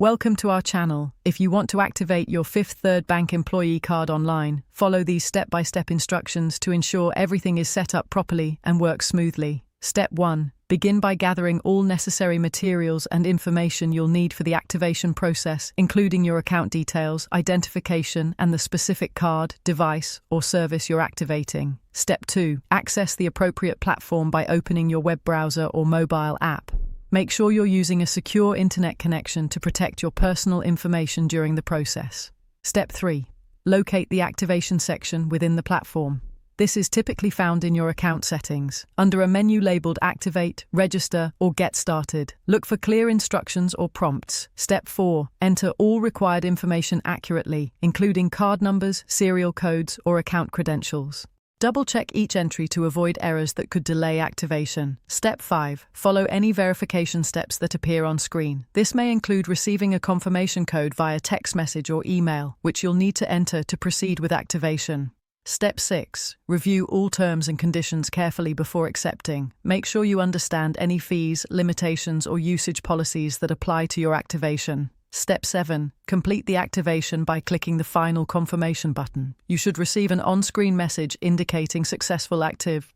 Welcome to our channel. If you want to activate your Fifth Third Bank employee card online, follow these step-by-step instructions to ensure everything is set up properly and works smoothly. Step 1. Begin by gathering all necessary materials and information you'll need for the activation process, including your account details, identification, and the specific card, device, or service you're activating. Step 2. Access the appropriate platform by opening your web browser or mobile app. Make sure you're using a secure internet connection to protect your personal information during the process. Step 3. Locate the activation section within the platform. This is typically found in your account settings, under a menu labeled Activate, Register, or Get Started. Look for clear instructions or prompts. Step 4. Enter all required information accurately, including card numbers, serial codes, or account credentials. Double-check each entry to avoid errors that could delay activation. Step 5. Follow any verification steps that appear on screen. This may include receiving a confirmation code via text message or email, which you'll need to enter to proceed with activation. Step 6. Review all terms and conditions carefully before accepting. Make sure you understand any fees, limitations, or usage policies that apply to your activation. Step 7. Complete the activation by clicking the final confirmation button. You should receive an on-screen message indicating successful active.